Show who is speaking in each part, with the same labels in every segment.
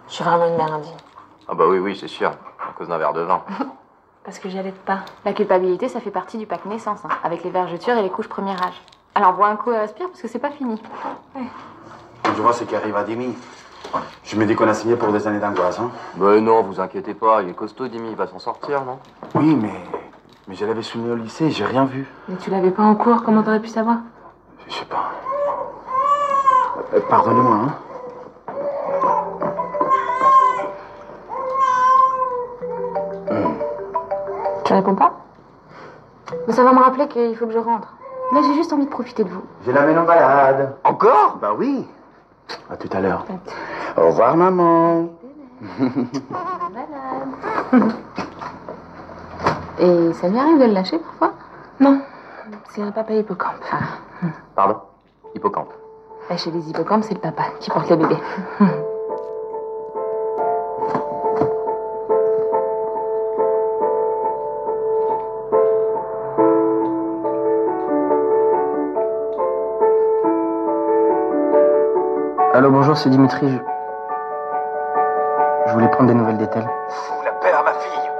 Speaker 1: Je suis vraiment une mère indigne.
Speaker 2: Ah bah oui, c'est sûr. À cause d'un verre de vin.
Speaker 1: Parce que j'y allais pas. La culpabilité, ça fait partie du pack naissance, hein, avec les vergetures et les couches premier âge. Alors bois un coup et respire, parce que c'est pas fini. Ouais.
Speaker 3: Je vois ce qui arrive à Dimi. Je me dis qu'on a signé pour des années d'angoisse, hein.
Speaker 2: Mais non, vous inquiétez pas, il est costaud, Dimi, il va s'en sortir, non?
Speaker 3: Oui, mais je l'avais soumis au lycée, j'ai rien vu.
Speaker 1: Mais tu l'avais pas en cours, comment t'aurais pu savoir?
Speaker 3: Je sais pas. Pardonnez-moi, hein.
Speaker 1: Tu réponds pas? Mais ça va me rappeler qu'il faut que je rentre. Là, j'ai juste envie de profiter de vous.
Speaker 3: Je l'amène en balade.
Speaker 2: Encore?
Speaker 3: Bah oui. À tout à l'heure. Au revoir, maman.
Speaker 1: Balade. Et ça lui arrive de le lâcher parfois? Non, c'est un papa hippocampe. Ah.
Speaker 2: Pardon? Hippocampe.
Speaker 1: Bah, chez les hippocampes, c'est le papa qui porte les bébés.
Speaker 4: Allô, bonjour, c'est Dimitri. Je voulais prendre des nouvelles d'Ethel.
Speaker 3: Fous la paix à ma fille.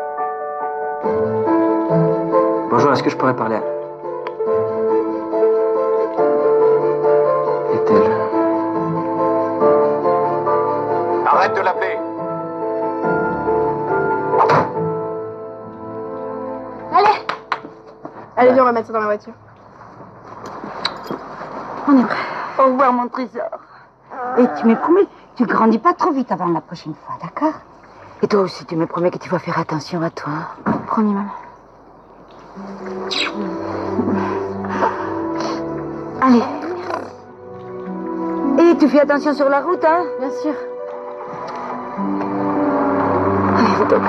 Speaker 4: Bonjour, est-ce que je pourrais parler à Ethel?
Speaker 3: Arrête de l'appeler.
Speaker 5: Allez, viens, on va mettre ça dans la voiture.
Speaker 1: On est prêt.
Speaker 6: Au revoir, mon trésor. Et tu me promets, tu grandis pas trop vite avant la prochaine fois, d'accord? Et toi aussi, tu me promets que tu vas faire attention à toi.
Speaker 1: Promis, maman.
Speaker 6: Allez. Et tu fais attention sur la route, hein?
Speaker 1: Bien sûr.
Speaker 6: Allez, c'est ok.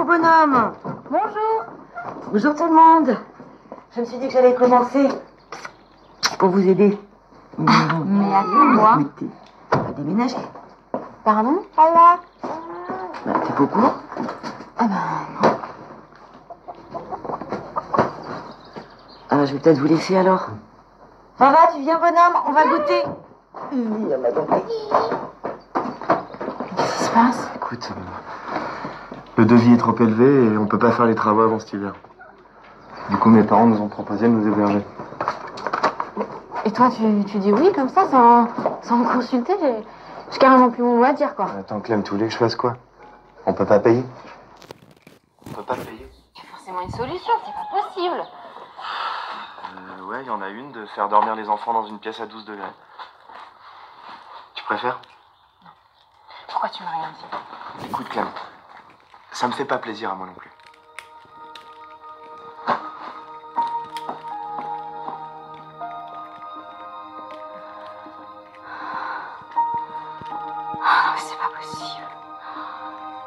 Speaker 6: Bonhomme.
Speaker 1: Bonjour.
Speaker 6: Bonjour tout le monde. Je me suis dit que j'allais commencer pour vous aider.
Speaker 1: Mais à moi?
Speaker 6: On va déménager.
Speaker 1: Pardon?
Speaker 6: Bah, t'es pas au courant?
Speaker 1: Ah ben, non.
Speaker 6: Ah, je vais peut-être vous laisser alors. Ça va, tu viens, bonhomme? On va goûter. Oui, on va goûter.
Speaker 1: Qu'est-ce qui se passe?
Speaker 7: Écoute, le devis est trop élevé et on peut pas faire les travaux avant cet hiver. Du coup, mes parents nous ont proposé de nous héberger.
Speaker 1: Et toi, tu dis oui comme ça, sans me consulter? J'ai carrément plus mon mot à dire, quoi.
Speaker 7: Attends, Clem, tu voulais que je fasse quoi? On peut pas payer? On peut pas payer?
Speaker 1: Il y a forcément une solution, c'est pas possible.
Speaker 7: Ouais, il y en a une, de faire dormir les enfants dans une pièce à 12 degrés. Tu préfères?
Speaker 1: Pourquoi tu m'as rien dit?
Speaker 7: Écoute, Clem, ça me fait pas plaisir à moi non plus.
Speaker 1: Ah non, mais c'est pas possible.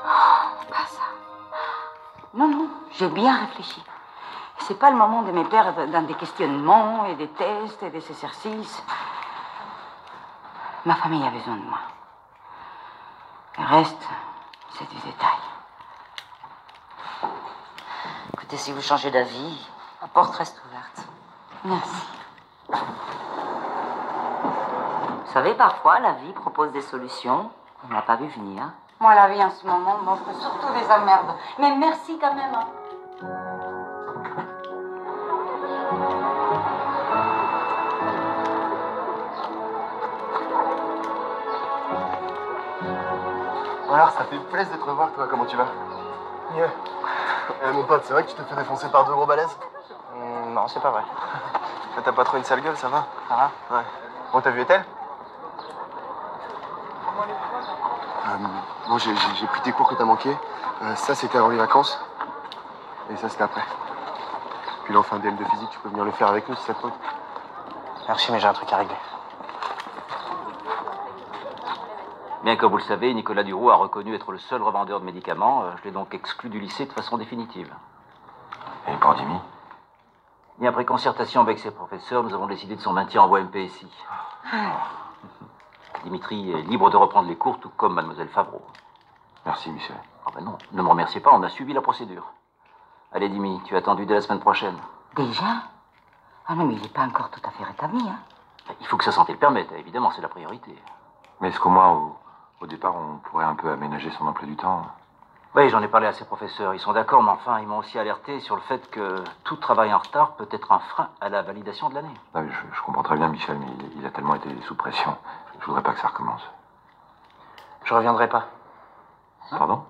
Speaker 1: Oh, pas ça.
Speaker 6: Non, j'ai bien réfléchi. C'est pas le moment de me perdre dans des questionnements et des tests et des exercices. Ma famille a besoin de moi. Le reste, c'est du détail. Écoutez, si vous changez d'avis, la porte reste ouverte. Merci. Vous savez, parfois, la vie propose des solutions qu'on n'a pas vu venir. Moi, la vie en ce moment m'offre surtout des emmerdes. Mais merci quand même.
Speaker 7: Alors, ça fait plaisir de te revoir, toi. Comment tu vas? Mieux. Mon pote, c'est vrai que tu t'es fait défoncer par deux gros balaises?
Speaker 4: Non, c'est pas vrai.
Speaker 7: T'as pas trop une sale gueule, ça va?
Speaker 4: Ça va?
Speaker 7: Ouais. Bon, t'as vu Ethel? Bon, j'ai pris tes cours que t'as manqué. Ça, c'était avant les vacances. Et ça, c'était après. Puis là, on fait un DM de physique, tu peux venir le faire avec nous si ça te tente.
Speaker 4: Merci, mais j'ai un truc à régler.
Speaker 8: Bien comme vous le savez, Nicolas Duroux a reconnu être le seul revendeur de médicaments. Je l'ai donc exclu du lycée de façon définitive.
Speaker 2: Et pour Jimmy?
Speaker 8: Et après concertation avec ses professeurs, nous avons décidé de son maintien en voie MPSI. Dimitri est libre de reprendre les cours, tout comme mademoiselle Favreau.
Speaker 2: Merci, Michel.
Speaker 8: Ah ben non, ne me remerciez pas, on a suivi la procédure. Allez, Dimi, tu es attendu dès la semaine prochaine.
Speaker 6: Déjà? Ah non, mais il n'est pas encore tout à fait rétabli, hein.
Speaker 8: Il faut que sa santé le permette, évidemment, c'est la priorité.
Speaker 2: Mais est-ce qu'au moins, au départ, on pourrait un peu aménager son emploi du temps?
Speaker 8: Oui, j'en ai parlé à ses professeurs, ils sont d'accord, mais enfin, ils m'ont aussi alerté sur le fait que tout travail en retard peut être un frein à la validation de l'année.
Speaker 2: Ah, je comprends très bien, Michel, mais il a tellement été sous pression. Je voudrais pas que ça recommence.
Speaker 4: Je reviendrai pas.
Speaker 2: Pardon?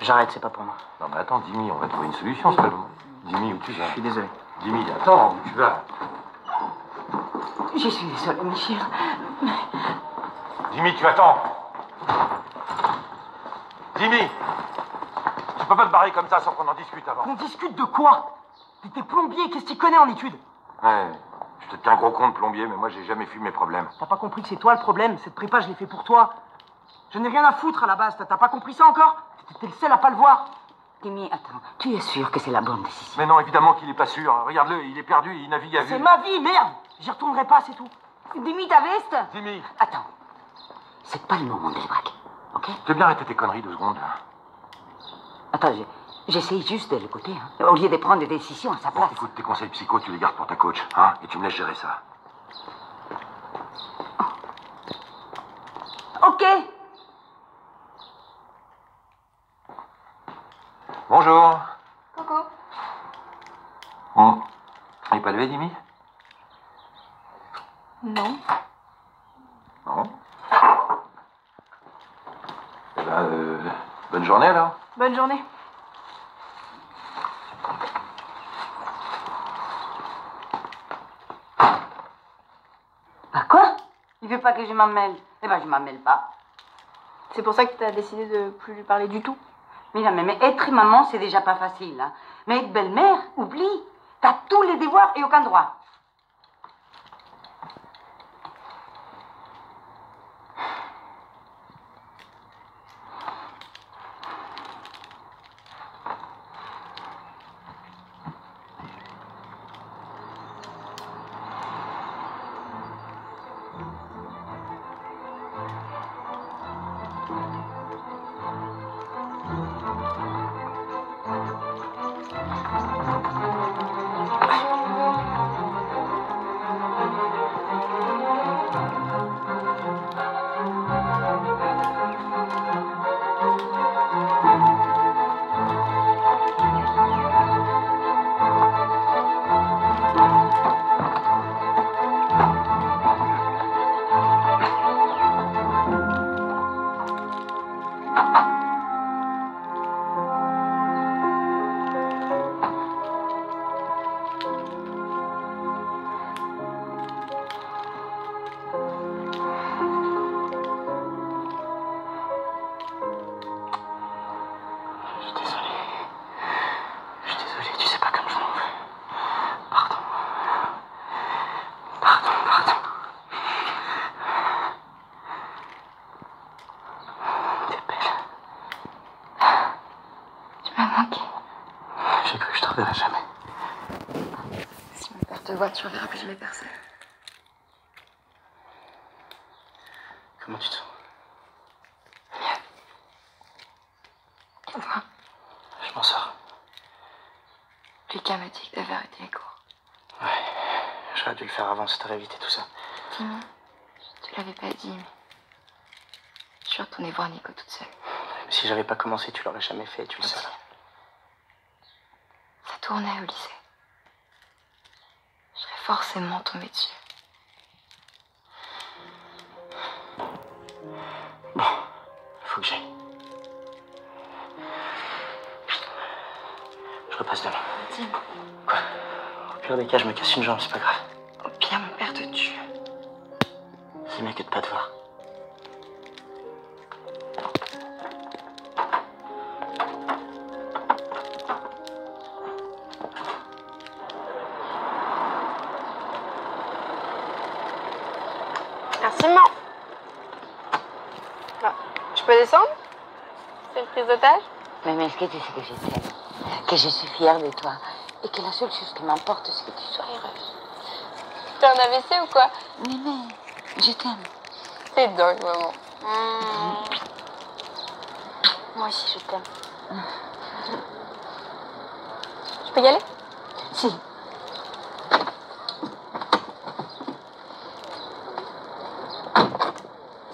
Speaker 4: J'arrête, c'est pas pour moi.
Speaker 2: Non, mais attends, Dimi, on va trouver une solution, seulement. Dimi, où tu vas?
Speaker 4: Je suis désolé.
Speaker 2: Dimi, attends, où tu vas?
Speaker 6: Je suis désolée, Michel.
Speaker 2: Dimi, tu attends. Dimi, tu peux pas te barrer comme ça sans qu'on en discute avant.
Speaker 4: On discute de quoi? T'es plombier, qu'est-ce que tu connais en études?
Speaker 2: Ouais, je te tiens gros compte, plombier, mais moi j'ai jamais fui mes problèmes.
Speaker 4: T'as pas compris que c'est toi le problème? Cette prépa, je l'ai fait pour toi. Je n'ai rien à foutre à la base, t'as pas compris ça encore? T'es le seul à pas le voir.
Speaker 6: Timmy, attends, tu es sûr que c'est la bonne décision?
Speaker 2: Mais non, évidemment qu'il est pas sûr. Regarde-le, il est perdu, il navigue à vue.
Speaker 4: C'est ma vie, merde! J'y retournerai pas, c'est tout.
Speaker 6: Timmy, ta veste?
Speaker 2: Dimi,
Speaker 6: Attends, c'est pas le moment de les braquer, ok?
Speaker 2: tu veux bien arrêter tes conneries 2 secondes?
Speaker 6: Attends, j'essaye juste de l'écouter, hein, au lieu de prendre des décisions à sa
Speaker 2: Bon,
Speaker 6: place.
Speaker 2: écoute, tes conseils psycho, tu les gardes pour ta coach, hein, et tu me laisses gérer ça.
Speaker 6: Ok.
Speaker 2: Bonjour.
Speaker 1: Coucou.
Speaker 2: Bon, il est pas levé, Dimi?
Speaker 1: Non.
Speaker 2: Non. Eh ben, bonne journée alors.
Speaker 1: Bonne journée.
Speaker 6: Bah quoi? Il veut pas que je m'en mêle. Eh ben, je m'en mêle pas.
Speaker 1: C'est pour ça que tu as décidé de plus lui parler du tout.
Speaker 6: Mais non, mais être maman, c'est déjà pas facile, hein. Mais être belle-mère, oublie. T'as tous les devoirs et aucun droit.
Speaker 4: J'ai cru que je te reverrai jamais.
Speaker 1: Si mon père te voit, tu reverras plus jamais personne.
Speaker 4: Comment tu te sens?
Speaker 1: Et toi?
Speaker 4: Je m'en sors.
Speaker 1: Lucas m'a dit que t'avais arrêté les cours.
Speaker 4: Ouais, j'aurais dû le faire avant, ça t'aurait évité tout ça.
Speaker 1: Timmy, tu l'avais pas dit, mais je suis retournée voir Nico toute seule.
Speaker 4: Mais si j'avais pas commencé, tu l'aurais jamais fait, tu le sais.
Speaker 1: Ça tournait au lycée. Je serais forcément tombée dessus.
Speaker 4: Bon, faut que j'aille. Je repasse demain.
Speaker 1: Tim,
Speaker 4: Quoi? Au pire des cas, je me casse une jambe, c'est pas grave.
Speaker 1: au pire, mon père te tue.
Speaker 4: C'est mieux que de pas te voir.
Speaker 1: Merci, maman. Bah, je peux descendre? C'est une prise d'otage?
Speaker 6: Mais est-ce que tu sais que je t'aime? Que je suis fière de toi? Et que la seule chose qui m'importe, c'est que tu sois heureuse.
Speaker 1: T'as un AVC ou quoi?
Speaker 6: Mémé, je t'aime.
Speaker 1: T'es dingue, maman. Moi aussi, je t'aime. Je peux y aller?
Speaker 6: Si.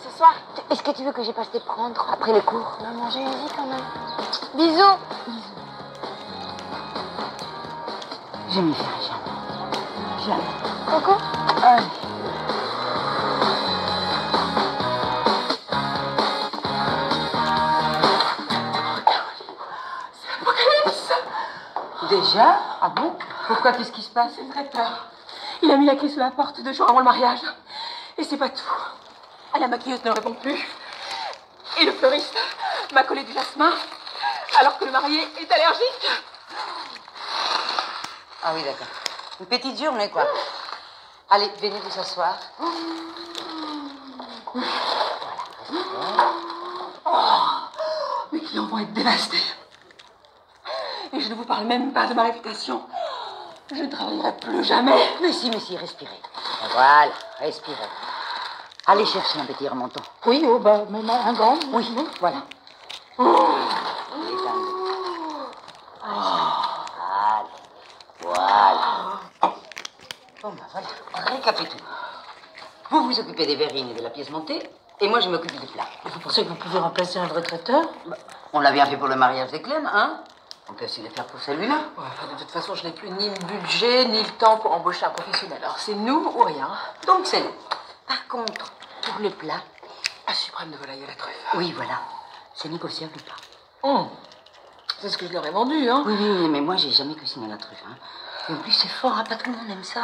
Speaker 1: Ce soir?
Speaker 6: Est-ce que tu veux que je passe te prendre après les cours?
Speaker 1: Maman, j'ai une vie quand même. Bisous.
Speaker 6: Je m'y ferai jamais. Jamais.
Speaker 1: Coucou.
Speaker 6: Allez. Déjà? Ah bon? Pourquoi? Qu'est-ce qui se passe?
Speaker 5: J'ai très peur. Il a mis la clé sous la porte 2 jours avant le mariage. Et c'est pas tout. La maquilleuse ne répond plus. Et le fleuriste m'a collé du jasmin alors que le marié est allergique.
Speaker 6: Ah oui, d'accord. Une petite journée, quoi. Allez, venez vous asseoir.
Speaker 5: Mes clients vont être dévastés. Et je ne vous parle même pas de ma réputation. Je ne travaillerai plus jamais.
Speaker 6: Mais si, respirez. Voilà, respirez. Allez chercher un petit remontant.
Speaker 5: Oui, oh bah, même un gant.
Speaker 6: Oui, voilà. Allez, voilà. Bon, ben voilà, récapitulons. Vous vous occupez des verrines et de la pièce montée, et moi je m'occupe du plat.
Speaker 5: Vous pensez que vous pouvez remplacer un vrai traiteur?
Speaker 6: On l'a bien fait pour le mariage de Clem, hein? On peut aussi le faire pour celui-là.
Speaker 5: Ouais, de toute façon, je n'ai plus ni le budget, ni le temps pour embaucher un professionnel. Alors, c'est nous ou rien.
Speaker 6: Donc c'est nous. Par contre, pour le plat...
Speaker 5: Un suprême de volaille à la truffe.
Speaker 6: Oui, voilà. C'est négociable ou pas?
Speaker 5: C'est ce que je leur ai vendu, hein.
Speaker 6: Oui, mais moi j'ai jamais cuisiné la truffe, hein. Et en plus c'est fort, hein, pas tout le monde aime ça.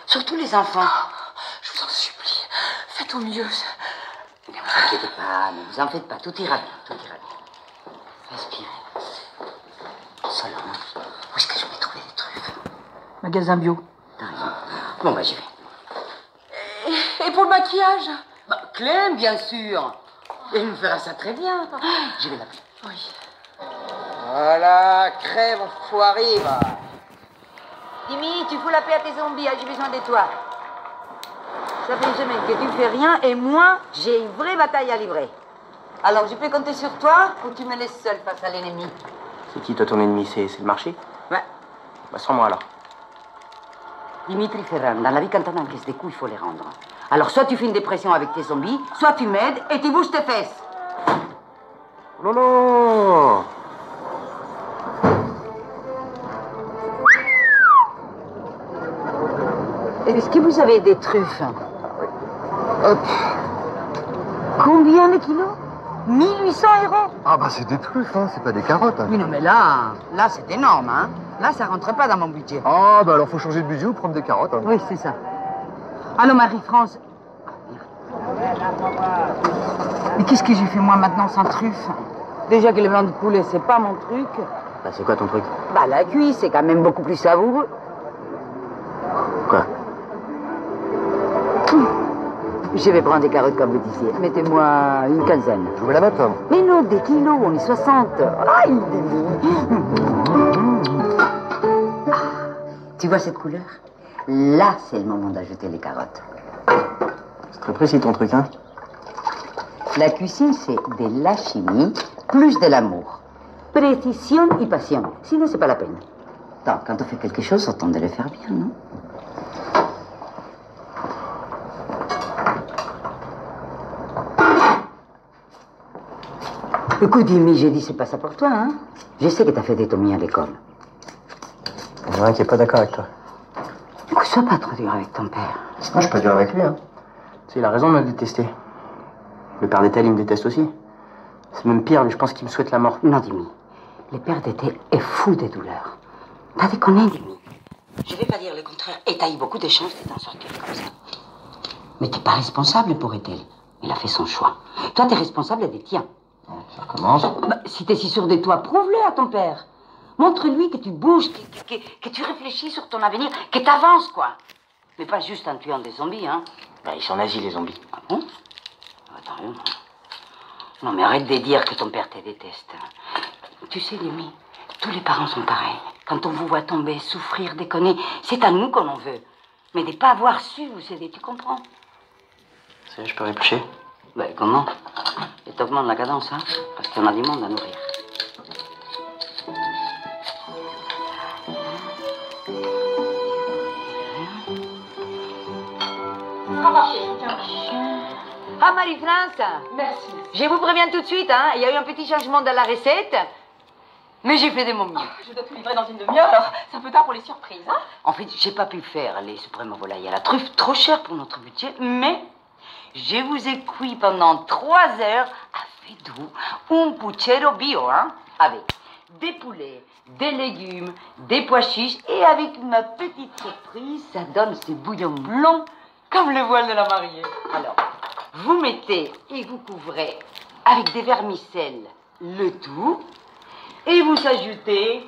Speaker 6: Surtout les enfants.
Speaker 5: Je vous en supplie, faites au mieux.
Speaker 6: Ne vous inquiétez pas, ne vous en faites pas, tout ira bien, tout ira bien. Respirez. Solange, où est-ce que je vais trouver des truffes?
Speaker 5: Magasin bio.
Speaker 6: T'as raison. Bon, bah j'y vais.
Speaker 5: Et pour le maquillage?
Speaker 6: Bah, Clem, bien sûr. Elle nous fera ça très bien. Je vais l'appeler.
Speaker 5: Oui.
Speaker 6: Voilà, crève, faut arriver. Timmy, tu fous la paix à tes zombies, j'ai besoin de toi. Ça fait une semaine que tu fais rien et moi, j'ai une vraie bataille à livrer. Alors, je peux compter sur toi ou tu me laisses seule face à l'ennemi?
Speaker 4: C'est qui, toi, ton ennemi? C'est le marché?
Speaker 6: Ouais.
Speaker 4: Bah, sans moi, alors.
Speaker 6: Dimitri Ferran, dans la vie, quand on encaisse des coups, il faut les rendre. Alors, soit tu fais une dépression avec tes zombies, soit tu m'aides et tu bouges tes fesses.
Speaker 4: Non, non.
Speaker 6: Est-ce que vous avez des truffes? Hop. Combien de kilos? 1800 €.
Speaker 7: Ah bah c'est des truffes, hein, c'est pas des carottes. Hein.
Speaker 6: Oui, non, mais là c'est énorme, hein. Là, ça rentre pas dans mon budget.
Speaker 7: Ah bah alors faut changer de budget ou prendre des carottes. Hein.
Speaker 6: Oui, c'est ça. Allô, Marie-France. Mais qu'est-ce que j'ai fait, moi, maintenant, sans truffe? Déjà que le blanc de poulet, c'est pas mon truc.
Speaker 4: Bah, c'est quoi ton truc?
Speaker 6: Bah, la cuisse, c'est quand même beaucoup plus savoureux.
Speaker 4: Quoi?
Speaker 6: Je vais prendre des carottes comme vous disiez. Mettez-moi une quinzaine.
Speaker 7: Je vais la mettre. Hein.
Speaker 6: Mais non, des kilos, on est 60. Aïe, tu vois cette couleur? Là, c'est le moment d'ajouter les carottes.
Speaker 4: C'est très précis ton truc, hein?
Speaker 6: La cuisine, c'est de la chimie plus de l'amour. Précision et passion. Sinon, c'est pas la peine. Attends, quand on fait quelque chose, on tente de le faire bien, non? Écoute, Jimmy, j'ai dit c'est pas ça pour toi, hein? Je sais que t'as fait des tomies à l'école.
Speaker 4: Il y en a un qui est pas d'accord avec toi.
Speaker 6: Écoute, sois pas trop dur avec ton père.
Speaker 4: Moi, je suis pas dur avec lui, hein. Tu sais, il a raison de me détester. Le père d'Ethel, il me déteste aussi. C'est même pire, je pense qu'il me souhaite la mort.
Speaker 6: Non, Jimmy. Le père d'Ethel est fou de douleur. T'as déconné, Jimmy. Je vais pas dire le contraire. Et t'as eu beaucoup de chances de t'en sortir comme ça. Mais t'es pas responsable pour Ethel. Il a fait son choix. Toi, t'es responsable des tiens.
Speaker 4: Ça recommence.
Speaker 6: Bah, si t'es si sûr de toi, prouve-le à ton père. Montre-lui que tu bouges, que tu réfléchis sur ton avenir, que t'avances, quoi. Mais pas juste en tuant des zombies, hein.
Speaker 4: Bah, ils sont nazis, les zombies.
Speaker 6: Ah bon? Attends, rien. Non, mais arrête de dire que ton père te déteste. Tu sais, Lémi, tous les parents sont pareils. Quand on vous voit tomber, souffrir, déconner, c'est à nous qu'on en veut. Mais de pas avoir su vous aider, tu comprends?
Speaker 4: Ça y est, je peux éplucher?
Speaker 6: Ben, comment? Et t'augmentes la cadence, hein? Parce qu'on a du monde à nourrir. Ah, Marie-France!
Speaker 5: Merci.
Speaker 6: Je vous préviens tout de suite, hein? Il y a eu un petit changement dans la recette. Mais j'ai fait de mon mieux.
Speaker 5: Je dois tout livrer dans une demi-heure, alors c'est un peu tard pour les surprises, hein?
Speaker 6: En fait, j'ai pas pu faire les suprêmes volailles à la truffe, trop cher pour notre budget, mais je vous ai cuit pendant 3 heures à fait doux un puchero bio, hein? Avec des poulets, des légumes, des pois chiches et avec ma petite surprise, ça donne ce bouillon blond comme le voile de la mariée. Alors, vous mettez et vous couvrez avec des vermicelles le tout. Et vous ajoutez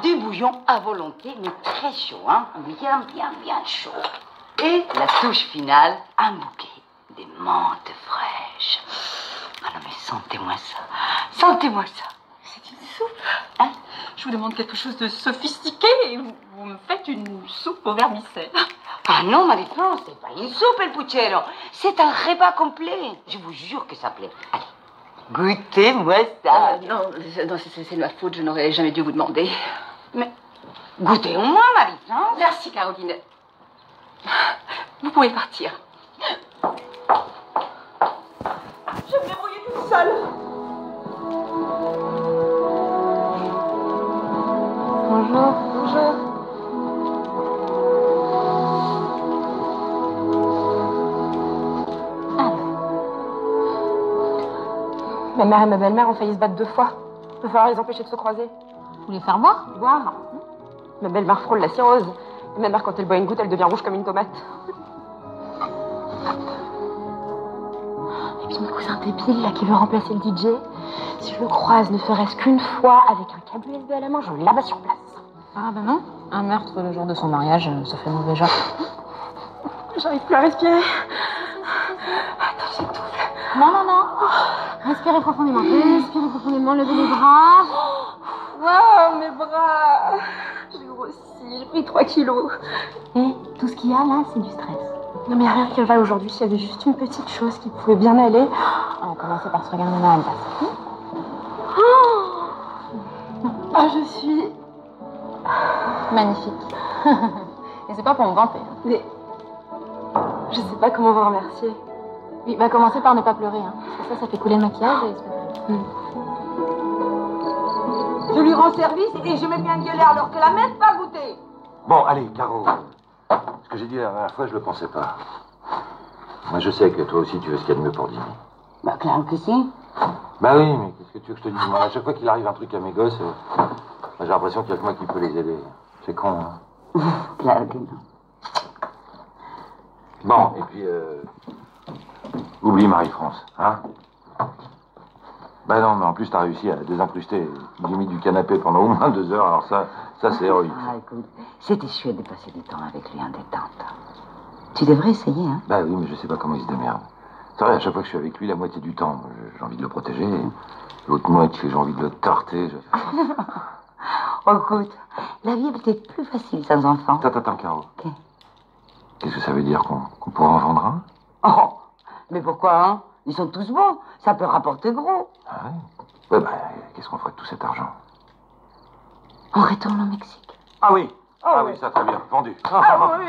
Speaker 6: du bouillon à volonté, mais très chaud, hein? Bien chaud. Et la touche finale, un bouquet de menthe fraîche. Alors, mais sentez-moi ça. Sentez-moi ça.
Speaker 5: C'est une soupe.
Speaker 6: Hein?
Speaker 5: Je vous demande quelque chose de sophistiqué et vous me faites une soupe au vermicelles.
Speaker 6: Ah non, Marie-France, c'est pas une soupe, el puchero. C'est un repas complet. Je vous jure que ça plaît. Allez. Goûtez-moi ça.
Speaker 5: Non, c'est de ma faute, je n'aurais jamais dû vous demander.
Speaker 6: Mais goûtez au moins, Marie-France.
Speaker 5: Merci, Caroline. Vous pouvez partir. Je vais me débrouiller toute seule.
Speaker 1: Bonjour.
Speaker 5: Bonjour. Ma mère et ma belle-mère ont failli se battre 2 fois. Il va falloir les empêcher de se croiser.
Speaker 1: Vous voulez faire boire?
Speaker 5: Boire. Ma belle-mère frôle la cirrhose. Et ma mère, quand elle boit une goutte, elle devient rouge comme une tomate.
Speaker 1: Et puis mon cousin débile là qui veut remplacer le DJ, si je le croise ne serait-ce qu'une fois avec un câble USB à la main, je l'abats sur place.
Speaker 9: Ah ben non, un meurtre le jour de son mariage, ça fait mauvais genre.
Speaker 5: J'arrive plus à respirer. Attends, j'étouffe.
Speaker 1: Non. Respirez profondément, levez les bras.
Speaker 5: Waouh, mes bras. J'ai grossi, j'ai pris 3 kilos.
Speaker 1: Et tout ce qu'il y a là, c'est du stress.
Speaker 5: Non, mais rien qui va aujourd'hui. S'il y avait juste une petite chose qui pouvait bien aller.
Speaker 1: On va commencer par se regarder dans la glace.
Speaker 5: Ah, je suis...
Speaker 1: Magnifique. Et c'est pas pour me vanter.
Speaker 5: Mais... Je sais pas comment vous remercier.
Speaker 1: Oui, bah commencez par ne pas pleurer, hein. Parce que ça fait couler le maquillage et c'est
Speaker 6: Je lui rends service et je me mets à gueuler alors que la même pas goûté.
Speaker 2: Bon, allez, Caro. Ce que j'ai dit la dernière fois, je le pensais pas. Moi, je sais que toi aussi, tu veux ce qu'il y a de mieux pour Dimi.
Speaker 6: Bah, clair que si.
Speaker 2: Bah oui, mais qu'est-ce que tu veux que je te dise? Moi, à chaque fois qu'il arrive un truc à mes gosses, j'ai l'impression qu'il y a que moi qui peux les aider. C'est con, hein.
Speaker 6: Clair que non.
Speaker 2: Bon, et puis, oublie Marie-France, hein? Bah non, mais en plus, t'as réussi à désincruster Dimi du canapé pendant au moins 2 heures, alors ça c'est héroïque.
Speaker 6: Ah, écoute, c'était chouette de passer du temps avec lui en détente. Tu devrais essayer, hein?
Speaker 2: Bah oui, mais je sais pas comment il se démerde. C'est vrai, à chaque fois que je suis avec lui, la moitié du temps, j'ai envie de le protéger. L'autre moitié, j'ai envie de le tarter.
Speaker 6: Oh, écoute, la vie est peut-être plus facile sans enfant.
Speaker 2: Attends, Caro.
Speaker 6: Ok.
Speaker 2: Qu'est-ce que ça veut dire qu'on pourra en vendre un?
Speaker 6: Oh, mais pourquoi, hein? Ils sont tous bons, ça peut rapporter gros.
Speaker 2: Ah ouais? Ouais, bah, qu'est-ce qu'on ferait de tout cet argent?
Speaker 6: On retourne au Mexique.
Speaker 2: Ah oui. Ah oui, ça, très bien. Vendu.
Speaker 5: Ah oui.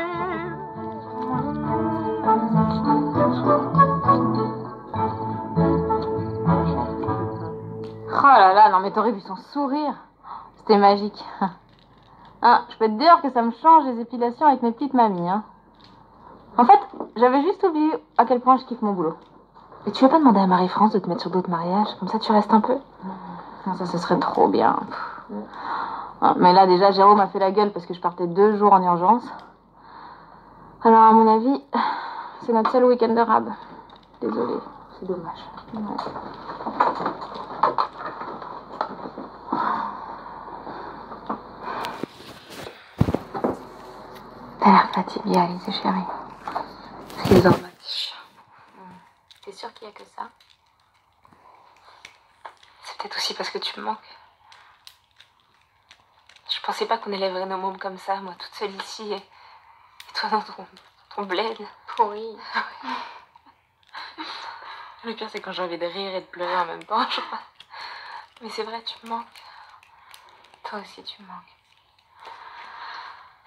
Speaker 1: Oh là là, non mais t'aurais vu son sourire. C'était magique. Hein, je peux te dire que ça me change les épilations avec mes petites mamies, hein. En fait, j'avais juste oublié à quel point je kiffe mon boulot. Et tu vas pas demander à Marie-France de te mettre sur d'autres mariages? Comme ça, tu restes un peu? Non, ça, ce serait trop bien. Ah, mais là, déjà, Jérôme a fait la gueule parce que je partais 2 jours en urgence. Alors, à mon avis, c'est notre seul week-end de rab. Désolée, c'est dommage. Ouais. T'as l'air fatiguée, Alice, chérie.
Speaker 5: C'est les hormones.
Speaker 1: T'es sûre qu'il y a que ça?
Speaker 5: C'est peut-être aussi parce que tu me manques. Je pensais pas qu'on élèverait nos mômes comme ça, moi toute seule ici, et toi dans ton bled.
Speaker 9: Pourri.
Speaker 5: Le pire, c'est quand j'ai envie de rire et de pleurer en même temps, je crois. Mais c'est vrai, tu me manques. Toi aussi, tu me manques.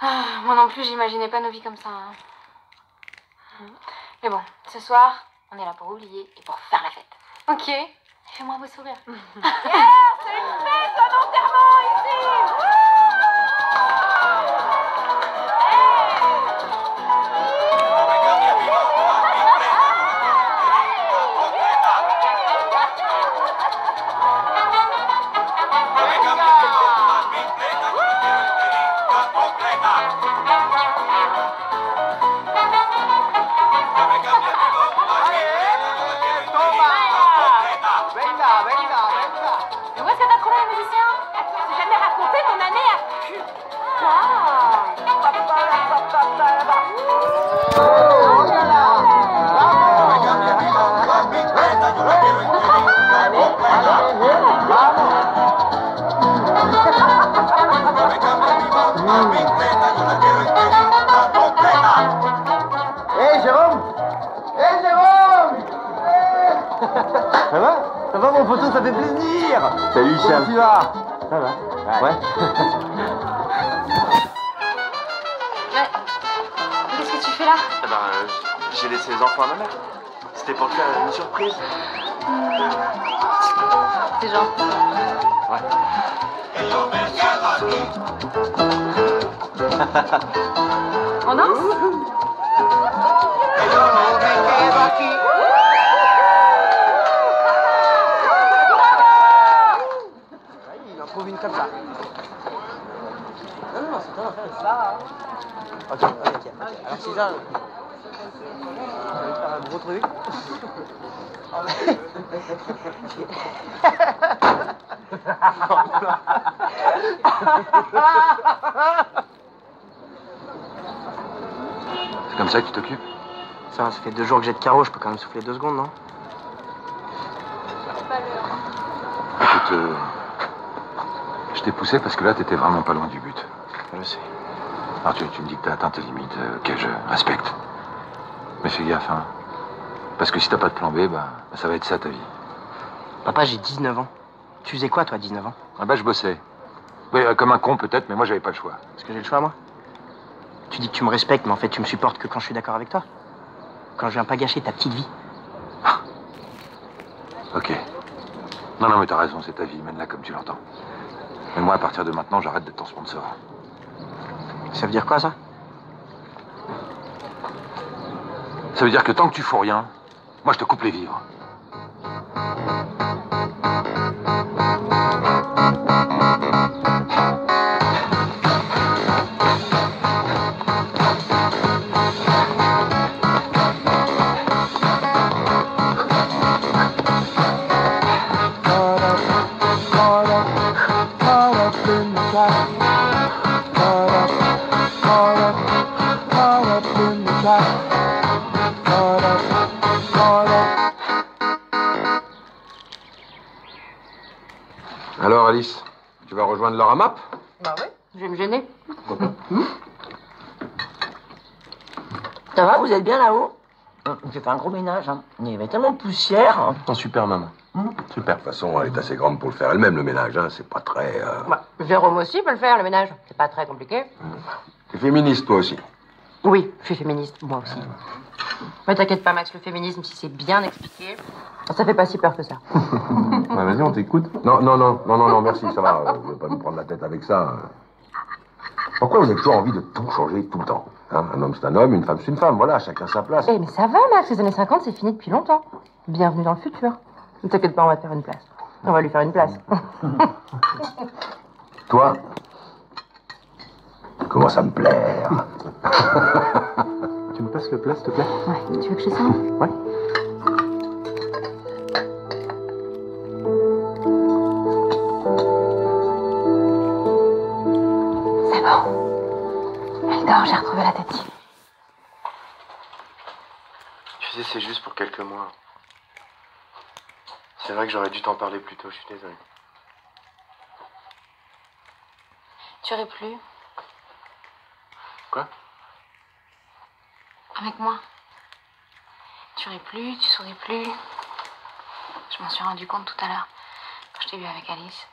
Speaker 1: Ah, moi non plus, j'imaginais pas nos vies comme ça. Hein. Mais bon, ce soir, on est là pour oublier et pour faire la fête. Ok. Fais-moi un beau sourire.
Speaker 5: C'est une fête, un enterrement ici.
Speaker 1: Mais où est-ce que t'as trouvé les musiciens?
Speaker 5: J'ai jamais raconté mon année à cul.
Speaker 4: Hé Jérôme! Hé Jérôme! Ça va? Ça va mon poteau, ça fait plaisir! Salut Cham! Comment tu vas? Ça va? Ouais.
Speaker 1: Qu'est-ce que tu fais là?
Speaker 7: Eh ben, j'ai laissé les enfants à ma mère. C'était pour te faire une surprise.
Speaker 1: C'est gentil.
Speaker 7: Ouais.
Speaker 1: On danse?
Speaker 4: Il en trouve une comme ça. Non, c'est toi, ça. Ok. Alors Suzanne, je vais te faire un gros truc.
Speaker 2: C'est comme ça que tu t'occupes?
Speaker 4: Ça fait 2 jours que j'ai de carreau, je peux quand même souffler 2 secondes, non?
Speaker 2: Écoute, je t'ai poussé parce que là, t'étais vraiment pas loin du but.
Speaker 4: Je sais.
Speaker 2: Alors tu me dis que t'as atteint tes limites, ok, je respecte. Mais fais gaffe, hein. Parce que si t'as pas de plan B, bah, ça va être ça ta vie.
Speaker 4: Papa, j'ai 19 ans. Tu faisais quoi, toi, à 19 ans?
Speaker 2: Ah bah je bossais. Oui, comme un con peut-être, mais moi j'avais pas le choix.
Speaker 4: Est-ce que j'ai le choix, moi? Tu dis que tu me respectes, mais en fait, tu me supportes que quand je suis d'accord avec toi. Quand je viens pas gâcher ta petite vie.
Speaker 2: Ok. Non, mais t'as raison, c'est ta vie, mène-la comme tu l'entends. Mais moi, à partir de maintenant, j'arrête d'être ton sponsor.
Speaker 4: Ça veut dire quoi, ça?
Speaker 2: Ça veut dire que tant que tu fous rien, moi je te coupe les vivres. Alors Alice, tu vas rejoindre Laura Map?
Speaker 6: Bah oui, je vais me gêner. Ça va, vous êtes bien là-haut? J'ai fait un gros ménage, hein. Il y avait tellement de poussière. Hein.
Speaker 7: Oh, super, maman. Super. De toute façon, elle est assez grande pour le faire elle-même, le ménage, hein. C'est pas très...
Speaker 6: Bah, Jérôme aussi peut le faire, le ménage. C'est pas très compliqué.
Speaker 7: T'es féministe, toi aussi.
Speaker 6: Oui, je suis féministe, moi aussi. Mais t'inquiète pas, Max, le féminisme, si c'est bien expliqué, ça fait pas si peur que ça.
Speaker 7: Bah, vas-y, on t'écoute. Non, merci, ça va. Je vais pas nous prendre la tête avec ça. Pourquoi vous avez toujours envie de tout changer tout le temps, hein? Un homme, c'est un homme, une femme, c'est une femme. Voilà, chacun sa place.
Speaker 6: Eh, mais ça va, Max, les années 50, c'est fini depuis longtemps. Bienvenue dans le futur. Ne t'inquiète pas, on va te faire une place. On va lui faire une place.
Speaker 7: Toi, tu commences à me plaire.
Speaker 4: Tu me passes le plat, s'il te plaît?
Speaker 6: Ouais, tu veux que je sente?
Speaker 4: Ouais.
Speaker 1: C'est bon. Elle dort, j'ai retrouvé la tétine.
Speaker 7: Tu sais, c'est juste pour quelques mois. C'est vrai que j'aurais dû t'en parler plus tôt, je suis désolé.
Speaker 1: Tu aurais plu.
Speaker 10: Quoi?
Speaker 1: Avec moi. Tu aurais plu, tu souris plus. Je m'en suis rendu compte tout à l'heure, quand je t'ai vu avec Alice.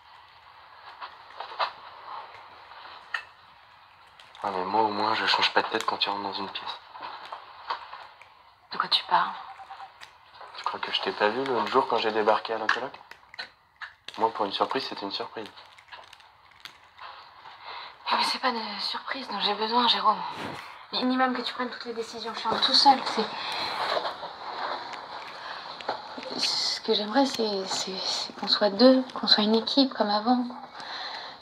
Speaker 10: Ah mais moi au moins je change pas de tête quand tu rentres dans une pièce.
Speaker 1: De quoi tu parles?
Speaker 10: Tu crois que je t'ai pas vu l'autre jour quand j'ai débarqué à l'Incoloc? Moi pour une surprise c'était une surprise.
Speaker 1: Mais c'est pas de surprise dont j'ai besoin, Jérôme. Ni même que tu prennes toutes les décisions chiantes tout seul. Ce que j'aimerais, c'est qu'on soit deux, qu'on soit une équipe comme avant,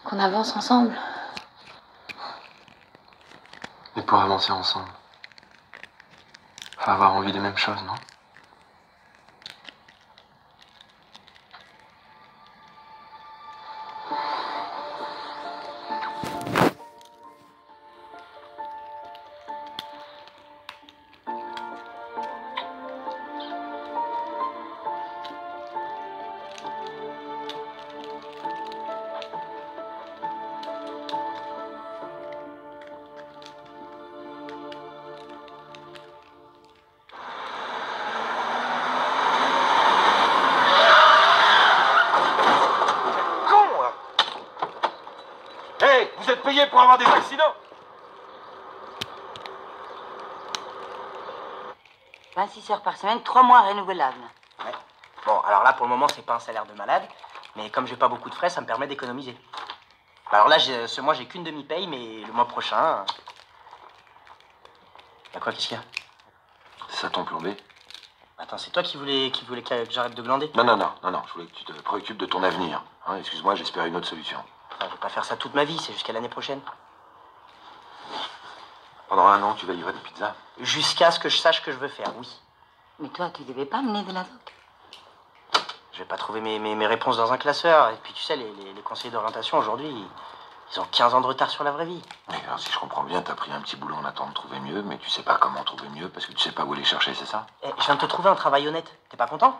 Speaker 1: qu'on avance ensemble.
Speaker 10: Et pour avancer ensemble, faut avoir envie des mêmes choses, non?
Speaker 2: Vous êtes payé pour avoir des accidents?
Speaker 6: 26 heures par semaine, 3 mois renouvelables.
Speaker 11: Ouais. Bon, alors là, pour le moment, c'est pas un salaire de malade, mais comme j'ai pas beaucoup de frais, ça me permet d'économiser. Alors là, ce mois, j'ai qu'une demi-paye, mais le mois prochain... Y'a quoi, qu'est-ce qu'il y a?
Speaker 2: C'est ça ton plan B?
Speaker 11: Attends, c'est toi qui voulais que j'arrête de glander?
Speaker 2: Non, je voulais que tu te préoccupes de ton avenir. Hein, excuse-moi, j'espère une autre solution.
Speaker 11: Enfin, je vais pas faire ça toute ma vie, c'est jusqu'à l'année prochaine.
Speaker 2: Pendant 1 an, tu vas livrer des pizzas?
Speaker 11: Jusqu'à ce que je sache ce que je veux faire, oui.
Speaker 6: Mais toi, tu devais pas mener de la doc.
Speaker 11: Je vais pas trouver mes réponses dans un classeur. Et puis, tu sais, les conseillers d'orientation, aujourd'hui, ils ont 15 ans de retard sur la vraie vie.
Speaker 2: Mais alors, si je comprends bien, t'as pris un petit boulot en attendant de trouver mieux, mais tu sais pas comment trouver mieux parce que tu sais pas où aller chercher, c'est ça?
Speaker 11: Eh, je viens de te trouver un travail honnête. T'es pas content?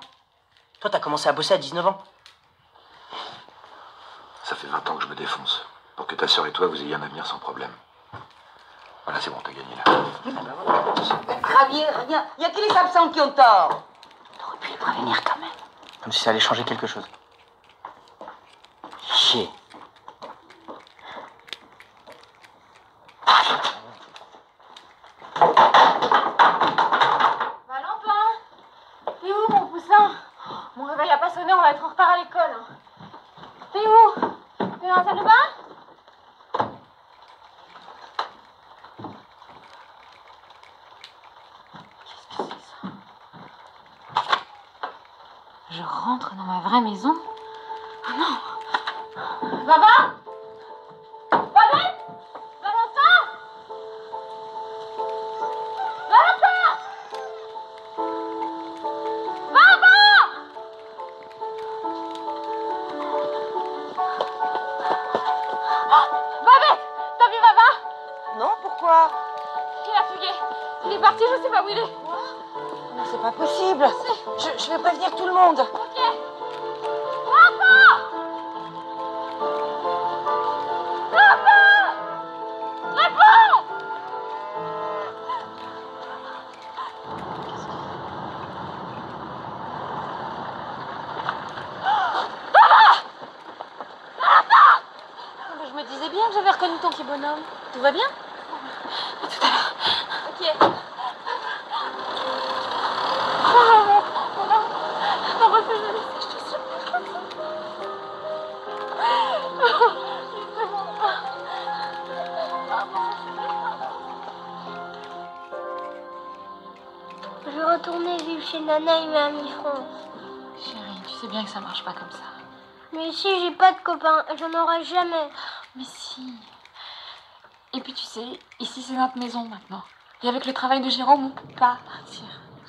Speaker 11: Toi, t'as commencé à bosser à 19 ans.
Speaker 2: Ça fait 20 ans que je me défonce. Pour que ta sœur et toi, vous ayez un avenir sans problème. Voilà, c'est bon, t'as gagné là.
Speaker 6: Javier, y a que les absents qui ont tort.
Speaker 11: T'aurais pu les prévenir quand même. Comme si ça allait changer quelque chose. Chier.
Speaker 1: Valentin, t'es où mon poussin? Mon réveil a pas sonné, on va être en retard à l'école. T'es où? T'es dans la salle de bain? Qu'est-ce que c'est ça? Je rentre dans ma vraie maison? Oh non! Baba? Babette? Valentin? Valentin! Baba! Babette! T'as vu Baba?
Speaker 6: Non, pourquoi?
Speaker 1: Il a fugué. Il est parti, je sais pas où il est.
Speaker 6: Mais c'est pas possible. Je vais prévenir tout le monde.
Speaker 1: Ok. Papa! Papa! Réponds!
Speaker 6: Je me disais bien que j'avais reconnu ton petit bonhomme. Tout va bien?
Speaker 1: À tout à l'heure.
Speaker 6: Ok.
Speaker 1: On refait le laisser, je te supplie.
Speaker 12: Je vais retourner vivre chez Nana et Mamie France.
Speaker 1: Chérie, tu sais bien que ça marche pas comme ça.
Speaker 12: Mais si j'ai pas de copains, j'en aurai jamais.
Speaker 1: Mais si. Et puis tu sais, ici c'est notre maison maintenant. Et avec le travail de Jérôme, on peut pas partir.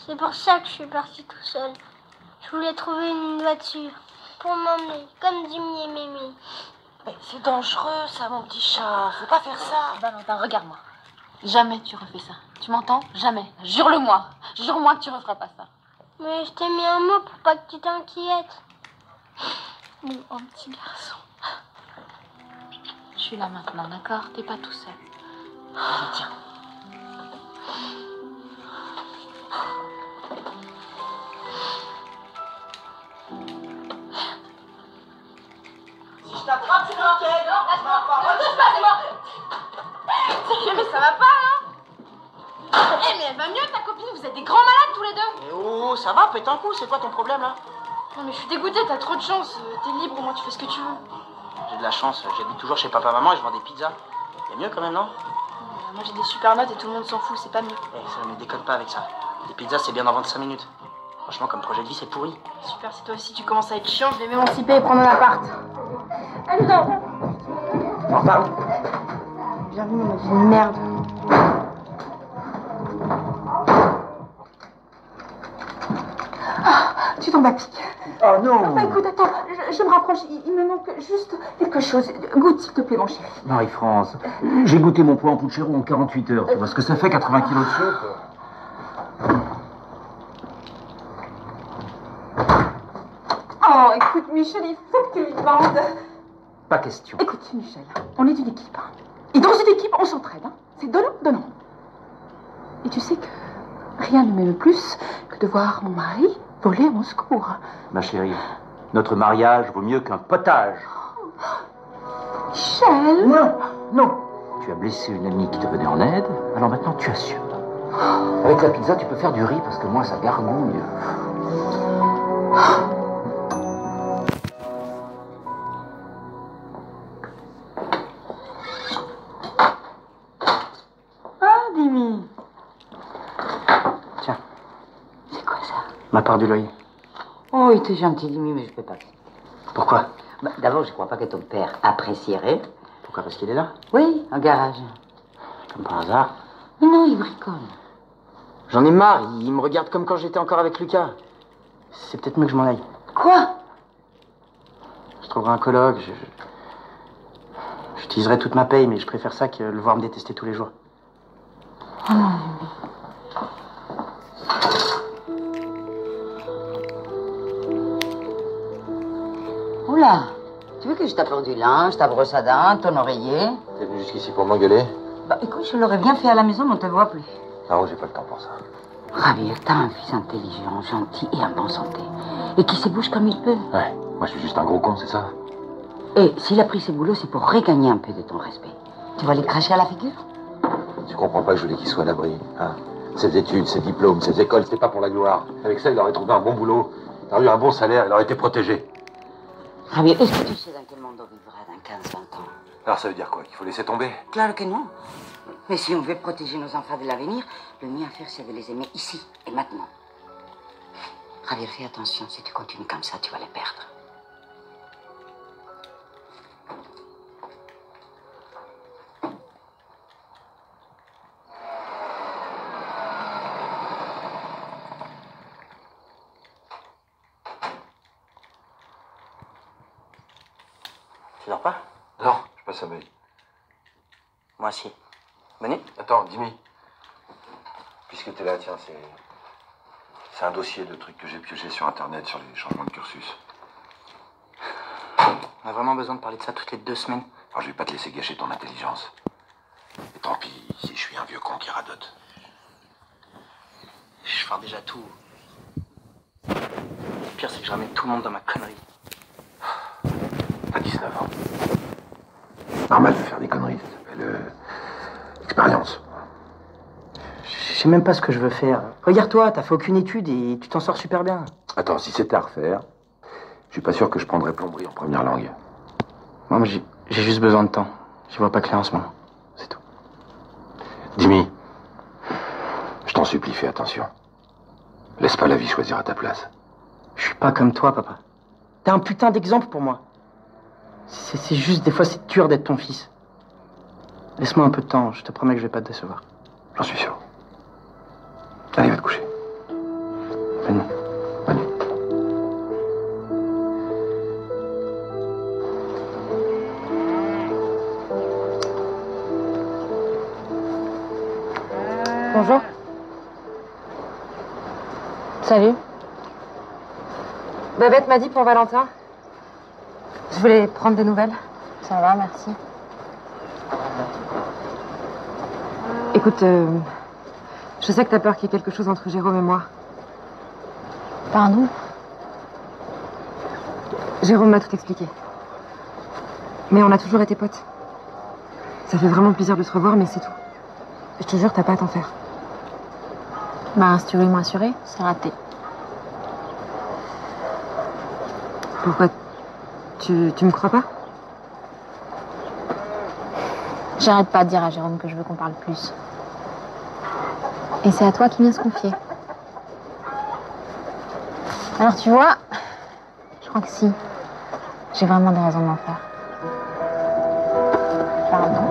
Speaker 12: C'est pour ça que je suis partie tout seul. Je voulais trouver une voiture pour m'emmener, comme Jimmy et Mimi.
Speaker 6: Mais c'est dangereux, ça, mon petit chat. Faut pas faire ça.
Speaker 1: Valentin, regarde-moi. Jamais tu refais ça. Tu m'entends? Jamais. Jure-le-moi. Jure-moi que tu referas pas ça.
Speaker 12: Mais je t'ai mis un mot pour pas que tu t'inquiètes.
Speaker 1: Mon petit garçon. Je
Speaker 9: suis là maintenant, d'accord? T'es pas tout seul. Allez, tiens.
Speaker 5: Si je t'attrape, c'est nickel. Non, lâche-moi. Ne touche pas, c'est mort. Sérieux, mais ça va pas, hein? Eh, mais elle va mieux, ta copine. Vous êtes des grands malades tous les deux.
Speaker 11: Mais oh, ça va, pète un coup. C'est quoi ton problème, là?
Speaker 5: Non, mais je suis dégoûtée, t'as trop de chance. T'es libre, au moins tu fais ce que tu veux.
Speaker 11: J'ai de la chance. J'habite toujours chez papa-maman et je vends des pizzas. Y'a mieux quand même, non?
Speaker 5: Moi j'ai des super notes et tout le monde s'en fout, c'est pas mieux.
Speaker 11: Eh, ça ne me déconne pas avec ça. Les pizzas, c'est bien d'en vendre 5 minutes. Franchement, comme projet de vie, c'est pourri.
Speaker 5: Super, si toi aussi tu commences à être chiant, je vais m'émanciper et prendre un appart. Allez, non.
Speaker 11: On reparle.
Speaker 5: Bienvenue dans ma vie de merde. Ah, tu tombes à pic.
Speaker 11: Oh non.
Speaker 5: Bah écoute, attends, je me rapproche, il me manque juste quelque chose. Goûte s'il te plaît, mon chéri.
Speaker 8: Marie-France, j'ai goûté mon poids en Puchero en 48 heures. Tu vois ce que ça fait, 80 kilos de sucre?
Speaker 5: Oh, écoute, Michel, il faut que tu lui demandes.
Speaker 8: Pas question.
Speaker 5: Écoute, Michel, on est une équipe. Hein. Et dans une équipe, on s'entraide. Hein. C'est donnant. Et tu sais que rien ne m'aime plus que de voir mon mari voler à mon secours.
Speaker 8: Ma chérie, notre mariage vaut mieux qu'un potage.
Speaker 5: Michel!
Speaker 8: Non. Tu as blessé une amie qui te venait en aide, alors maintenant tu assumes. Avec la pizza, tu peux faire du riz parce que moi, ça gargouille.
Speaker 5: Ah, Dimi.
Speaker 11: Tiens,
Speaker 6: C'est quoi ça?
Speaker 11: ma part du loyer.
Speaker 6: Oh, il était gentil, Dimi, mais je peux pas.
Speaker 11: Pourquoi?
Speaker 6: Bah, d'abord, je crois pas que ton père apprécierait.
Speaker 11: Pourquoi? Parce qu'il est là?
Speaker 6: Oui, un garage.
Speaker 11: Comme par hasard.
Speaker 6: Mais non, il bricole.
Speaker 11: J'en ai marre, il me regarde comme quand j'étais encore avec Lucas. C'est peut-être mieux que je m'en aille.
Speaker 6: Quoi?
Speaker 11: Je trouverai un coloc, j'utiliserai toute ma paye, mais je préfère ça que le voir me détester tous les jours.
Speaker 6: Oh non, Oula, tu veux que je t'apporte du linge, ta brosse à dents, ton oreiller?
Speaker 7: T'es venu jusqu'ici pour m'engueuler?
Speaker 6: Bah écoute, je l'aurais bien fait à la maison, mais on te voit plus.
Speaker 7: Ah oh, j'ai pas le temps pour ça.
Speaker 6: Javier, t'as un fils intelligent, gentil et en bonne santé. Et qui se bouge comme il peut.
Speaker 7: Ouais, moi je suis juste un gros con, c'est ça?
Speaker 6: Et s'il a pris ses boulots, c'est pour regagner un peu de ton respect. Tu vas les cracher à la figure?
Speaker 7: Tu comprends pas que je voulais qu'il soit à l'abri, hein? Ses études, ses diplômes, ses écoles, c'était pas pour la gloire. Avec ça, il aurait trouvé un bon boulot, il aurait eu un bon salaire, il aurait été protégé.
Speaker 6: Javier, est-ce que tu sais dans quel monde on vivra dans 15-20 ans?
Speaker 7: Alors ça veut dire quoi? Qu'il faut laisser tomber?
Speaker 6: Claro que non. Mais si on veut protéger nos enfants de l'avenir, le mieux à faire, c'est de les aimer ici et maintenant. Javier, fais attention, si tu continues comme ça, tu vas les perdre.
Speaker 11: Tu dors pas?
Speaker 7: Non, je passe sommeil.
Speaker 11: Moi aussi. Venez.
Speaker 7: Attends, Dimi. Puisque t'es là, tiens, c'est un dossier de trucs que j'ai pioché sur Internet sur les changements de cursus.
Speaker 11: On a vraiment besoin de parler de ça toutes les 2 semaines.
Speaker 7: Alors je vais pas te laisser gâcher ton intelligence. Et tant pis si je suis un vieux con qui radote.
Speaker 11: Je ferai déjà tout. Le pire, c'est que je ramène tout le monde dans ma connerie.
Speaker 7: T'as 19 ans. Normal de faire des conneries, ça s'appelle expérience.
Speaker 11: Je sais même pas ce que je veux faire. Regarde-toi, t'as fait aucune étude et tu t'en sors super bien.
Speaker 7: Attends, si c'était à refaire, je suis pas sûr que je prendrais plomberie en première langue.
Speaker 11: Moi, j'ai juste besoin de temps. J'y vois pas clair en ce moment. C'est tout.
Speaker 7: Dimi, je t'en supplie, fais attention. Laisse pas la vie choisir à ta place.
Speaker 11: Je suis pas comme toi, papa. T'es un putain d'exemple pour moi. C'est juste, des fois, c'est dur d'être ton fils. Laisse-moi un peu de temps, je te promets que je vais pas te décevoir.
Speaker 7: J'en suis sûr. Allez, va te coucher.
Speaker 11: Bonne nuit.
Speaker 7: Bonne nuit.
Speaker 9: Bonjour. Salut. Babette m'a dit pour Valentin. Je voulais prendre des nouvelles. Ça va, merci.
Speaker 13: Écoute, je sais que t'as peur qu'il y ait quelque chose entre Jérôme et moi.
Speaker 9: Pardon?
Speaker 13: Jérôme m'a tout expliqué. Mais on a toujours été potes. Ça fait vraiment plaisir de se revoir, mais c'est tout. Je te jure, t'as pas à t'en faire.
Speaker 9: Bah, si tu veux me rassurer, c'est raté.
Speaker 13: Pourquoi? Tu me crois pas?
Speaker 9: J'arrête pas de dire à Jérôme que je veux qu'on parle plus. Et c'est à toi qui viens se confier. Alors tu vois, je crois que si. J'ai vraiment des raisons de m'en faire. Pardon.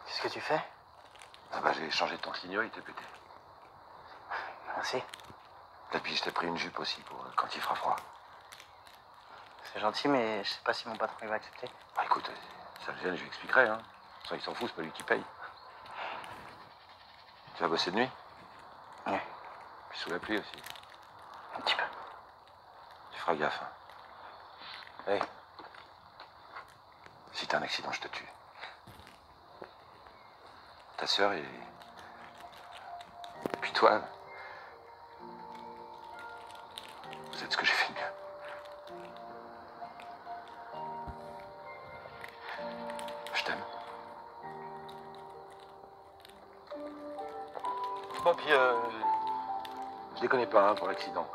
Speaker 11: Qu'est-ce que tu fais?
Speaker 2: Ah bah j'ai changé ton signaux, il était pété.
Speaker 11: Merci.
Speaker 2: Et puis je t'ai pris une jupe aussi pour quand il fera froid.
Speaker 11: C'est gentil, mais je sais pas si mon patron il va accepter.
Speaker 2: Bah écoute, ça le gêne, je lui expliquerai, hein. Ça, il s'en fout, c'est pas lui qui paye. Tu vas bosser de nuit?
Speaker 11: Oui.
Speaker 2: Puis sous la pluie aussi.
Speaker 11: Un petit peu.
Speaker 2: Tu feras gaffe, hein. Hey. Si t'as un accident, je te tue. Ta sœur et puis toi, vous êtes ce que j'ai fait de mieux. Je t'aime. Bon, puis je déconne pas hein, pour l'accident.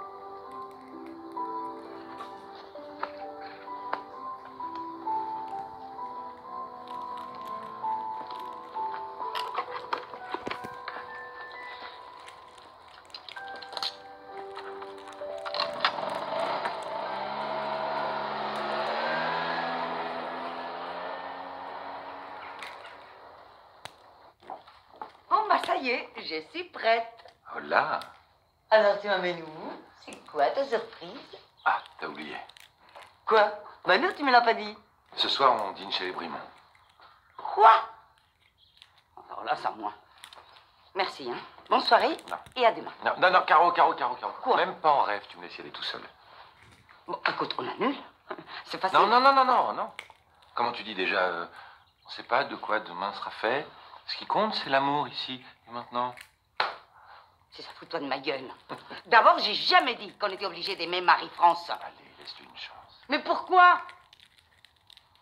Speaker 6: Ça y est, je suis prête.
Speaker 2: Oh là!
Speaker 6: Alors tu m'amènes où? C'est quoi ta surprise?
Speaker 2: Ah, t'as oublié.
Speaker 6: Quoi? Bah non, tu me l'as pas dit.
Speaker 2: Ce soir, on dîne chez les Brimont.
Speaker 6: Quoi? Alors là, ça moi. Merci, hein. Bonne soirée et à demain.
Speaker 2: Non, Caro.
Speaker 6: Quoi?
Speaker 2: Même pas en rêve, tu me laisses y aller tout seul.
Speaker 6: Bon, écoute, on annule. C'est facile.
Speaker 2: Non. Comment tu dis déjà on sait pas de quoi demain sera fait. Ce qui compte, c'est l'amour ici et maintenant.
Speaker 6: C'est ça, fous-toi de ma gueule. D'abord, j'ai jamais dit qu'on était obligé d'aimer Marie-France.
Speaker 2: Allez, laisse-lui une chance.
Speaker 6: Mais pourquoi?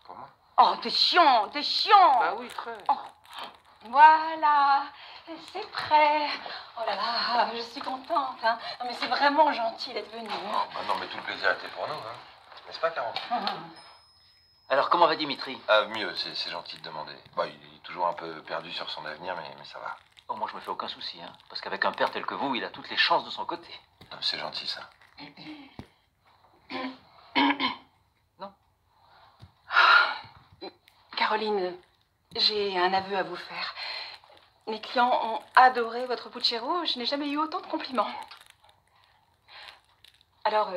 Speaker 2: Pour moi?
Speaker 6: Oh, t'es chiant.
Speaker 2: Bah oui, très.
Speaker 5: Oh, voilà, c'est prêt. Oh là là, je suis contente. Hein. Non, mais c'est vraiment gentil d'être venu.
Speaker 2: Bah non, mais tout le plaisir était pour nous, hein. N'est-ce pas, Caro?
Speaker 8: Alors, comment va Dimitri?
Speaker 2: Ah, mieux, c'est gentil de demander. Bah, il est toujours un peu perdu sur son avenir, mais ça va.
Speaker 8: Oh, moi, je me fais aucun souci, hein. Parce qu'avec un père tel que vous, il a toutes les chances de son côté.
Speaker 2: C'est gentil, ça.
Speaker 8: Non.
Speaker 5: Caroline, j'ai un aveu à vous faire. Mes clients ont adoré votre puchero. Je n'ai jamais eu autant de compliments. Alors,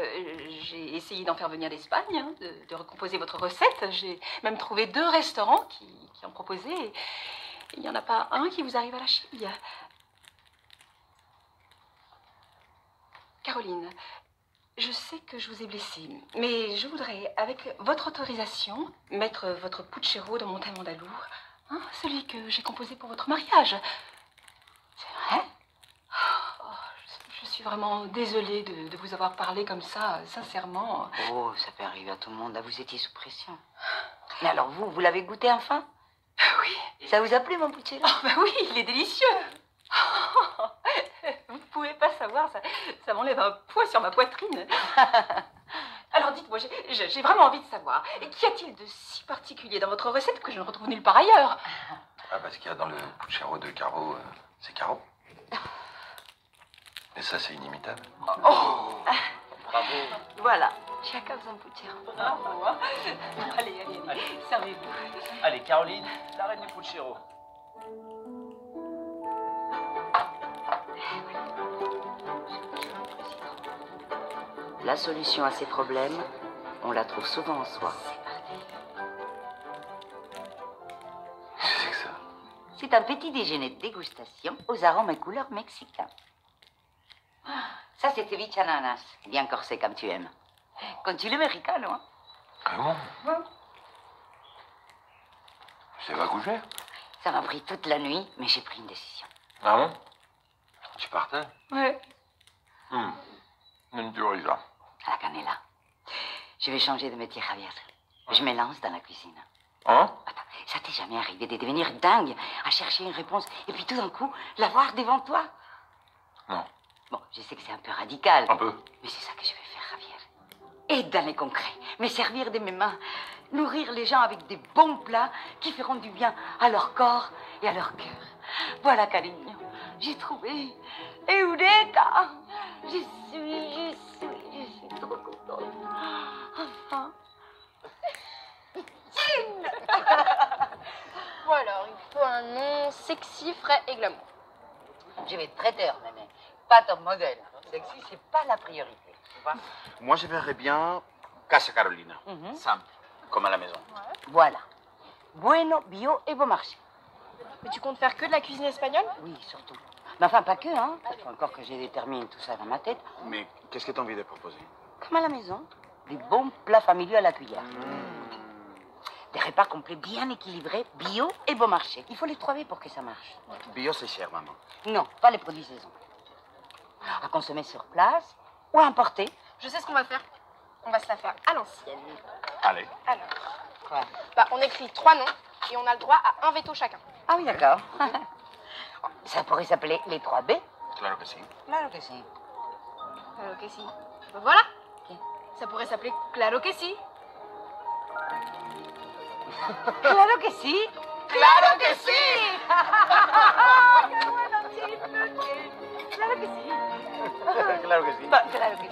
Speaker 5: j'ai essayé d'en faire venir d'Espagne, hein, de recomposer votre recette. J'ai même trouvé 2 restaurants qui en proposaient. Il n'y en a pas un qui vous arrive à la cheville. Caroline, je sais que je vous ai blessée, mais je voudrais, avec votre autorisation, mettre votre puchero dans mon thème andalour, hein, celui que j'ai composé pour votre mariage. C'est vrai? Je suis vraiment désolée de vous avoir parlé comme ça, sincèrement.
Speaker 6: Oh, ça peut arriver à tout le monde. Là, vous étiez sous pression. Mais alors, vous l'avez goûté enfin?
Speaker 5: Oui.
Speaker 6: Ça vous a plu, mon puchero?
Speaker 5: Oh, bah oui, il est délicieux. Vous pouvez pas savoir, ça m'enlève un poids sur ma poitrine. Alors, dites-moi, j'ai vraiment envie de savoir. Qu'y a-t-il de si particulier dans votre recette que je ne retrouve nulle part ailleurs?
Speaker 2: Ah, parce qu'il y a dans le puchero de Caro, c'est Caro. Et ça, c'est inimitable.
Speaker 5: Oh,
Speaker 6: bravo. Voilà, chacun son puchero.
Speaker 5: Bravo, hein. Allez, servez-vous.
Speaker 8: Allez, Caroline, la reine du puchero.
Speaker 6: La solution à ces problèmes, on la trouve souvent en soi.
Speaker 2: Qu'est-ce que c'est que ça?
Speaker 6: C'est un petit déjeuner de dégustation aux arômes et couleurs mexicains. Ça, c'est ceviche ananas, bien corsé comme tu aimes. Con chile mexicano, hein.
Speaker 2: Comment? C'est pas couché?
Speaker 6: Ça m'a pris toute la nuit, mais j'ai pris une décision.
Speaker 2: Ah bon? Tu partais?
Speaker 6: Ouais.
Speaker 2: Une tuerie, ça.
Speaker 6: À la canela. Je vais changer de métier, Javier. Je me lance dans la cuisine.
Speaker 2: Hein?
Speaker 6: Attends, ça t'est jamais arrivé de devenir dingue à chercher une réponse et puis tout d'un coup, la voir devant toi?
Speaker 2: Non.
Speaker 6: Bon, je sais que c'est un peu radical.
Speaker 2: Un peu.
Speaker 6: Mais c'est ça que je vais faire, Javier. Et dans les concrets, me servir de mes mains, nourrir les gens avec des bons plats qui feront du bien à leur corps et à leur cœur. Voilà, Carigno, j'ai trouvé Eureka! Je suis trop contente. Enfin.
Speaker 14: Bon alors, il faut un nom sexy, frais et glamour.
Speaker 6: Je vais être traiteur, mais pas top modèle. Sexy, c'est pas la priorité. Tu vois?
Speaker 3: Moi, je verrais bien Casa Carolina. Simple, comme à la maison.
Speaker 6: Voilà. Bueno, bio et bon marché.
Speaker 14: Mais tu comptes faire que de la cuisine espagnole?
Speaker 6: Oui, surtout. Mais enfin, pas que, hein. Il faut encore que je détermine tout ça dans ma tête.
Speaker 3: Mais qu'est-ce que tu as envie de proposer?
Speaker 6: Comme à la maison. Des bons plats familiaux à la cuillère. Des repas complets bien équilibrés, bio et bon marché. Il faut les trouver pour que ça marche.
Speaker 3: Bio, c'est cher, maman.
Speaker 6: Non, pas les produits saison. À consommer sur place ou à importer.
Speaker 14: Je sais ce qu'on va faire. On va se la faire à l'ancienne.
Speaker 3: Allez.
Speaker 14: Alors,
Speaker 6: Quoi?
Speaker 14: bah, on écrit 3 noms et on a le droit à un veto chacun.
Speaker 6: Ah oui, d'accord. Ça pourrait s'appeler les 3B.
Speaker 3: Claro que sí.
Speaker 6: Claro que si.
Speaker 14: Claro que si. Bah, voilà. Ça pourrait s'appeler Claro que si.
Speaker 6: Claro que si.
Speaker 14: Claro que si.
Speaker 6: Claro que sí.
Speaker 3: Claro que sí.
Speaker 6: Bah, claro que sí.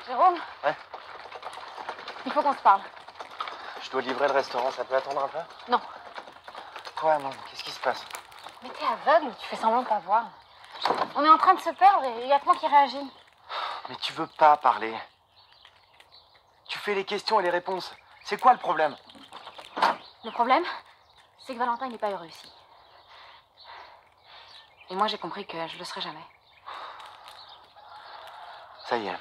Speaker 14: Jérôme?
Speaker 10: Ouais.
Speaker 14: Il faut qu'on se parle.
Speaker 10: Je dois livrer le restaurant, ça peut attendre un peu?
Speaker 14: Non.
Speaker 10: Quoi, non? Qu'est-ce qui se passe?
Speaker 14: Mais t'es aveugle ou tu fais semblant de pas voir? On est en train de se perdre et il y a que moi qui réagis.
Speaker 10: Mais tu veux pas parler. Tu fais les questions et les réponses. C'est quoi le problème?
Speaker 14: Le problème, c'est que Valentin, il n'est pas heureux ici. Et moi, j'ai compris que je le serai jamais.
Speaker 10: Ça y est.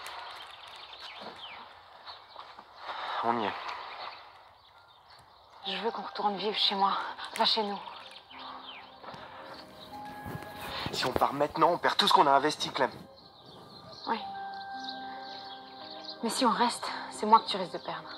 Speaker 10: On y est.
Speaker 14: Je veux qu'on retourne vivre chez moi. Va chez nous.
Speaker 10: Si on part maintenant, on perd tout ce qu'on a investi, Clem.
Speaker 14: Oui. Mais si on reste, c'est moi que tu risques de perdre.